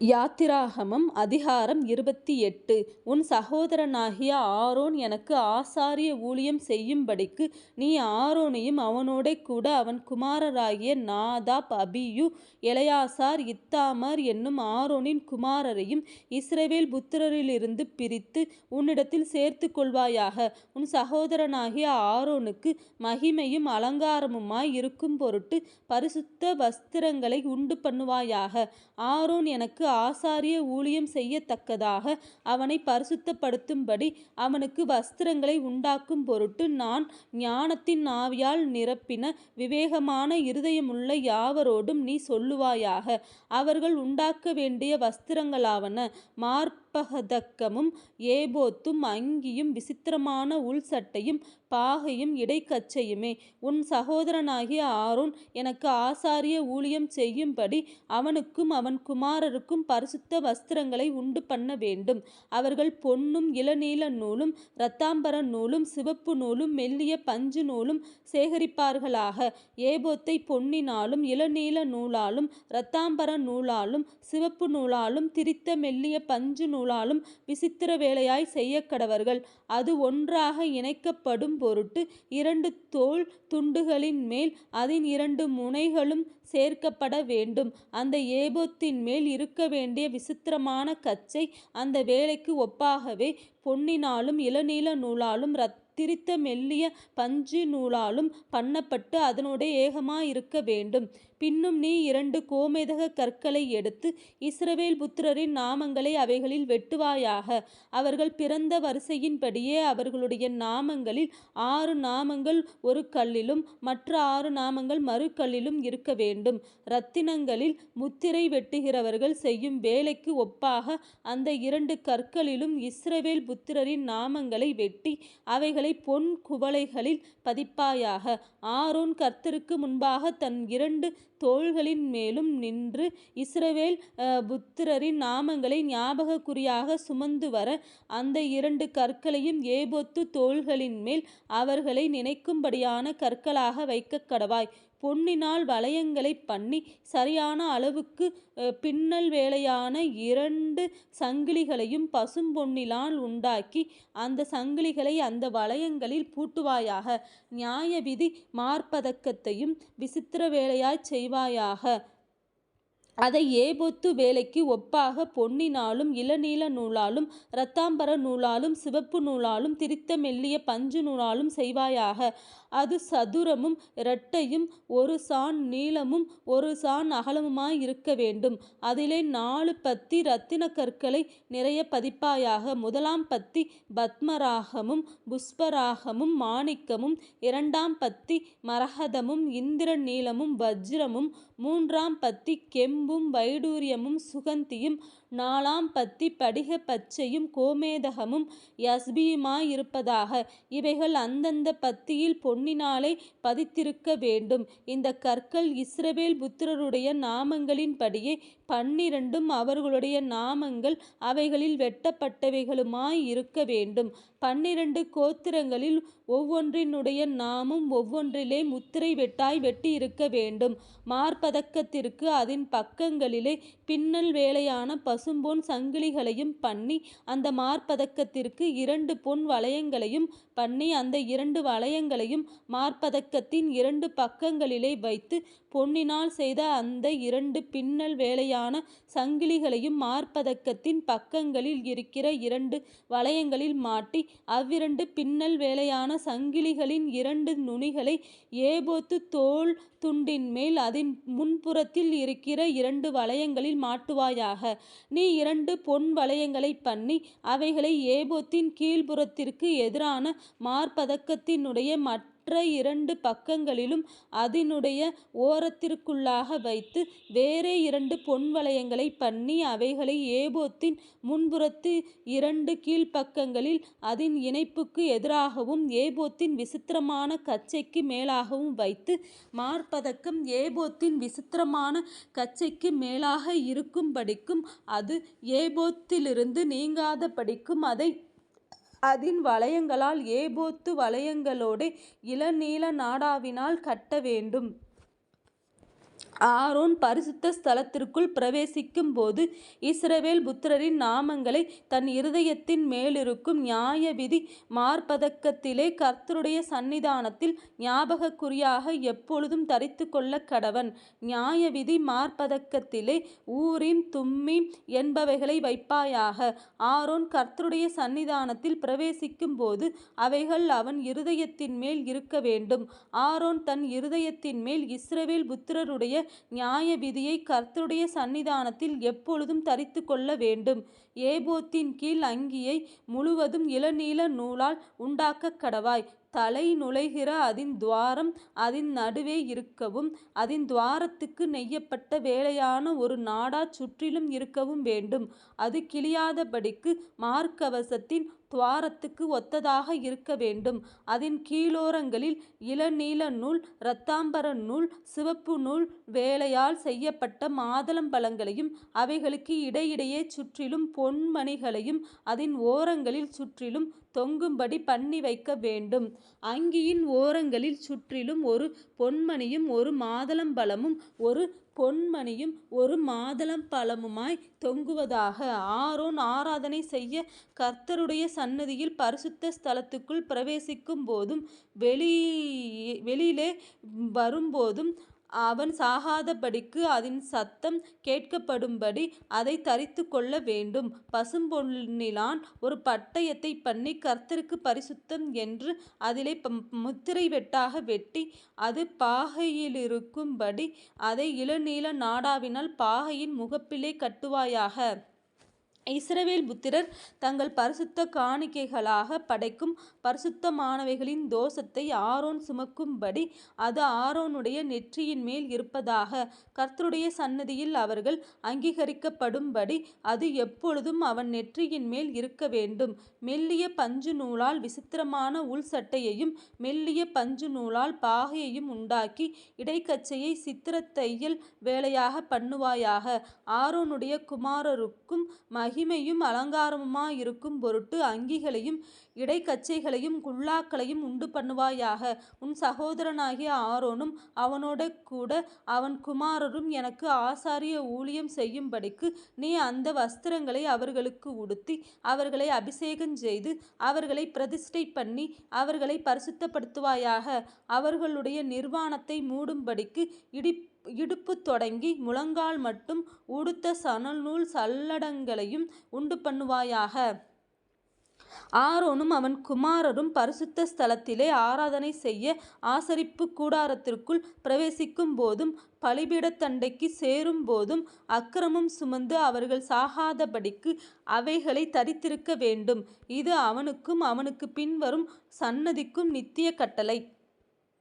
யாத்திராகமம் அதிகாரம் 28. உன் சகோதரனாகிய ஆரோன் எனக்கு ஆசாரிய ஊழியம் செய்யும்படிக்கு நீ ஆரோனையும் அவனோடே கூட அவன் குமாரராகிய நாதாப், அபியூ, எலெயாசார், இத்தாமார் என்னும் ஆரோனின் குமாரரையும் இஸ்ரவேல் புத்திரரிலிருந்து பிரித்து உன்னிடத்தில் சேர்த்து கொள்வாயாக. உன் சகோதரனாகிய ஆரோனுக்கு மகிமையும் அலங்காரமுமாய் இருக்கும் பொருட்டு பரிசுத்த வஸ்திரங்களை உண்டு பண்ணுவாயாக. ஆரோன் எனக்கு ஆசாரிய ஊழியம் செய்யத்தக்கதாக அவனை பரிசுத்தப்படுத்தும்படி அவனுக்கு வஸ்திரங்களை உண்டாக்கும் பொருட்டு நான் ஞானத்தின் ஆவியால் நிரப்பின விவேகமான இருதயமுள்ள யாவரோடும் நீ சொல்லுவாயாக. அவர்கள் உண்டாக்க வேண்டிய வஸ்திரங்களாவன: மார்பதக்கமும், ஏபோத்தும், அங்கியும், விசித்திரமான உள் சட்டையும், பாகையும், இடைக்கச்சையுமே. உன் சகோதரனாகிய ஆரோன் எனக்கு ஆசாரிய ஊழியம் செய்யும்படி அவனுக்கும் அவன் குமாரருக்கும் பரிசுத்த வஸ்திரங்களை உண்டு பண்ண வேண்டும். அவர்கள் பொன்னும், இளநீல நூலும், இரத்தாம்பர நூலும், சிவப்பு நூலும், மெல்லிய பஞ்சு நூலும் சேகரிப்பார்களாக. ஏபோத்தை பொன்னினாலும், இளநீல நூலாலும், இரத்தாம்பர நூலாலும், சிவப்பு நூலாலும், திரித்த மெல்லிய பஞ்சு நூலாலும் விசித்திர வேலையாய் செய்யக்கடவர்கள். அது ஒன்றாக இணைக்கப்படும் பொருட்டு 2 தோல் துண்டுகளின் மேல் அதன் 2 முனைகளும் சேர்க்கப்பட வேண்டும். அந்த ஏபோத்தின் மேல் இருக்க வேண்டிய விசித்திரமான கச்சை அந்த வேலைக்கு ஒப்பாகவே பொன்னினாலும், இளநீல நூலாலும், திரித்த மெல்லிய பஞ்சு நூலாலும் பண்ணப்பட்டு அதனோட ஏகமாயிருக்க வேண்டும். பின்னும் நீ 2 கோமேதக கற்களை எடுத்து இஸ்ரவேல் புத்திரரின் நாமங்களை அவைகளில் வெட்டுவாயாக. அவர்கள் பிறந்த வரிசையின்படியே அவர்களுடைய நாமங்களில் 6 நாமங்கள் ஒரு கல்லிலும் மற்ற 6 நாமங்கள் மறு கல்லிலும் இருக்க வேண்டும். இரத்தினங்களில் முத்திரை வெட்டுகிறவர்கள் செய்யும் வேலைக்கு ஒப்பாக அந்த 2 கற்களிலும் இஸ்ரவேல் புத்திரரின் நாமங்களை வெட்டி அவைகளை பொன் குவளைகளில் பதிப்பாயாக. ஆரோன் கர்த்தருக்கு முன்பாக தன் 2 தோள்களின் மேலும் நின்று இஸ்ரவேல் புத்திரரின் நாமங்களை ஞாபக குறியாக சுமந்து வர அந்த 2 கற்களையும் ஏபோத்து தோள்களின் மேல் அவர்களை நினைக்கும்படியான கற்களாக வைக்க கடவாய். பொன்னினால் வளையங்களை பண்ணி சரியான அளவுக்கு பின்னல் வேலையான 2 சங்கிலிகளையும் பசும்பொன்னினால் உண்டாக்கி அந்த சங்கிலிகளை அந்த வளையங்களில் பூட்டுவாயாக. நியாயவிதி மார்பதக்கத்தையும் விசித்திர வேலையாய் செய்வாயாக. அதை ஏபோத்து வேலைக்கு ஒப்பாக பொன்னினாலும், இளநீல நூலாலும், இரத்தாம்பர நூலாலும், சிவப்பு நூலாலும், திரித்த மெல்லிய பஞ்சு நூலாலும் செய்வாயாக. அது சதுரமும் இரட்டையும் 1 சாண் நீளமும் 1 சாண் அகலமுமாய் இருக்க வேண்டும். அதிலே 4 பத்தி இரத்தின கற்களை நிறைய பதிப்பாயாக. முதலாம் பத்தி பத்மராகமும், புஷ்பராகமும், மாணிக்கமும், 2ஆம் பத்தி மரகதமும், இந்திர நீலமும், வஜ்ரமும், 3ஆம் பத்தி கெம்பும், வைடூரியமும், சுகந்தியும், 4ஆம் பத்தி படிக பச்சையும், கோமேதகமும், யஸ்பியுமாயிருப்பதாக. இவைகள் அந்தந்த பத்தியில் பொன்னினாலே பதித்திருக்க வேண்டும். இந்த கற்கள் இஸ்ரவேல் புத்திரருடைய நாமங்களின்படியே 12 அவர்களுடைய நாமங்கள் அவைகளில் வெட்டப்பட்டவைகளுமாய் இருக்க வேண்டும். 12 கோத்திரங்களில் ஒவ்வொன்றினுடைய நாமம் ஒவ்வொன்றிலே முத்திரை வெட்டாய் வெட்டி இருக்க வேண்டும். மார்பதக்கத்திற்கு அதன் பக்கங்களிலே பின்னல் வேலையான பசும்பொன் சங்கிலிகளையும் பண்ணி அந்த மார்பதக்கத்திற்கு 2 பொன் வளையங்களையும் பண்ணி அந்த 2 வளையங்களையும் மார்பதக்கத்தின் 2 பக்கங்களிலே வைத்து பொன்னினால் செய்த அந்த 2 பின்னல் வேலையான சங்கிலிகளையும் மார்பதக்கத்தின் பக்கங்களில் இருக்கிற 2 வளையங்களில் மாட்டி அவ்விரண்டு பின்னல் வேலையான சங்கிலிகளின் 2 நுனிகளை ஏபோத்து தோல் துண்டின் மேல் அதன் முன்புறத்தில் இருக்கிற 2 வளையங்களில் மாட்டுவாயாக. நீ 2 பொன் வளையங்களை பண்ணி அவைகளை ஏபோத்தின் கீழ்ப்புறத்திற்கு எதிரான மார்பதக்கத்தினுடைய மற்ற 2 பக்கங்களிலும் அதனுடைய ஓரத்திற்குள்ளாக வைத்து வேறே 2 பொன் வளையங்களை பண்ணி அவைகளை ஏபோத்தின் முன்புறத்து 2 கீழ்ப்பக்கங்களில் அதன் இணைப்புக்கு எதிராகவும் ஏபோத்தின் விசித்திரமான கச்சைக்கு மேலாகவும் வைத்து மார்பதக்கம் ஏபோத்தின் விசித்திரமான கச்சைக்கு மேலாக இருக்கும்படிக்கும் அது ஏபோத்திலிருந்து நீங்காதபடிக்கும் அதை அதன் வளையங்களால் ஏபோத்து வளையங்களோடே இளநீல நாடாவினால் கட்ட வேண்டும். ஆரோன் பரிசுத்த ஸ்தலத்திற்குள் பிரவேசிக்கும் போது இஸ்ரவேல் புத்திரரின் நாமங்களை தன் இருதயத்தின் மேலிருக்கும் நியாயவிதி மார்பதக்கத்திலே கர்த்தருடைய சந்நிதானத்தில் ஞாபகக்குறியாக எப்பொழுதும் தரித்து கொள்ள கடவன். நியாயவிதி மார்பதக்கத்திலே ஊரீம் தும்மீம் என்பவைகளை வைப்பாயாக. ஆரோன் கர்த்தருடைய சந்நிதானத்தில் பிரவேசிக்கும் போது அவைகள் அவன் இருதயத்தின் மேல் இருக்க வேண்டும். ஆரோன் தன் இருதயத்தின் மேல் இஸ்ரவேல் புத்திரருடைய நியாயவிதியை கர்த்தருடைய சந்நிதானத்தில் எப்பொழுதும் தரித்து கொள்ள வேண்டும். ஏபோத்தின் கீழ் அங்கியை முழுவதும் இளநீல நூலால் உண்டாக்க கடவாய். தலை நுழைகிற அதின் துவாரம் அதின் நடுவே இருக்கவும் அதின் துவாரத்துக்கு நெய்யப்பட்ட வேலையான ஒரு நாடா சுற்றிலும் இருக்கவும் வேண்டும். அது கிழியாதபடிக்கு மார்க்கவசத்தின் துவாரத்துக்கு ஒத்ததாக இருக்க வேண்டும். அதன் கீழோரங்களில் இளநீல நூல் இரத்தாம்பர நூல் சிவப்பு நூல் வேலையால் செய்யப்பட்ட மாதளம்பழங்களையும் அவைகளுக்கு இடையிடையே சுற்றிலும் பொன்மணிகளையும் அதன் ஓரங்களில் சுற்றிலும் தொங்கும்படி பண்ணி வைக்க வேண்டும். அங்கியின் ஓரங்களில் சுற்றிலும் ஒரு பொன்மணியும் ஒரு மாதளம்பழமும் ஒரு பொன்மணியும் ஒரு மாதளம்பழமுமாய் தொங்குவதாக. ஆரோன் ஆராதனை செய்ய கர்த்தருடைய சந்நிதியில் பரிசுத்த ஸ்தலத்துக்குள் பிரவேசிக்கும் போதும் வெளியிலே வரும்போதும் அவன் சாகாதபடிக்கு அதன் சத்தம் கேட்கப்படும்படி அதை தரித்து கொள்ள வேண்டும். பசும்பொன்னிலான் ஒரு பட்டயத்தை பண்ணி கர்த்தருக்கு பரிசுத்தம் என்று அதிலே முத்திரை வெட்டாக வெட்டி அது பாகையிலிருக்கும்படி அதை இளநீல நாடாவினால் பாகையின் முகப்பிலே கட்டுவாயாக. இஸ்ரவேல் புத்திரர் தங்கள் பரிசுத்த காணிக்கைகளாக படைக்கும் பரிசுத்தமானவைகளின் தோஷத்தை ஆரோன் சுமக்கும்படி அது ஆரோனுடைய நெற்றியின் மேல் இருப்பதாக. கர்த்தருடைய சந்நிதியில் அவர்கள் அங்கீகரிக்கப்படும்படி அது எப்பொழுதும் அவன் நெற்றியின் மேல் இருக்க வேண்டும். மெல்லிய பஞ்சு நூலால் விசித்திரமான உள் சட்டையையும் மெல்லிய பஞ்சு நூலால் பாகையையும் உண்டாக்கி இடைக்கச்சையை சித்திரத் தையல் வேலையாக பண்ணுவாயாக. ஆரோனுடைய குமாரருக்கும் மகிமையும் அலங்காரமுமாயிருக்கும் பொருட்டு அங்கிகளையும் இடைக்கச்சைகளையும் குல்லாக்களையும் உண்டு பண்ணுவாயாக. உன் சகோதரனாகிய ஆரோனும் அவனோட கூட அவன் குமாரரும் எனக்கு ஆசாரிய ஊழியம் செய்யும்படிக்கு நீ அந்த வஸ்திரங்களை அவர்களுக்கு உடுத்தி அவர்களை அபிஷேகம் செய்து அவர்களை பிரதிஷ்டை பண்ணி அவர்களை பரிசுத்தப்படுத்துவாயாக. அவர்களுடைய நிர்வாணத்தை மூடும்படிக்கு இடுப்பு தொடங்கி முழங்கால் மட்டும் உடுத்த சணல் நூல் சல்லடங்களையும் உண்டு பண்ணுவாயாக. ஆரோனும் அவன் குமாரரும் பரிசுத்த ஸ்தலத்திலே ஆராதனை செய்ய ஆசரிப்பு கூடாரத்திற்குள் பிரவேசிக்கும் போதும் பலிபீடத்தண்டைக்கு சேரும் போதும் அக்கிரமம் சுமந்து அவர்கள் சாகாதபடிக்கு அவைகளை தரித்திருக்க வேண்டும். இது அவனுக்கும் அவனுக்கு பின்வரும் சன்னதிக்கும் நித்திய கட்டளை.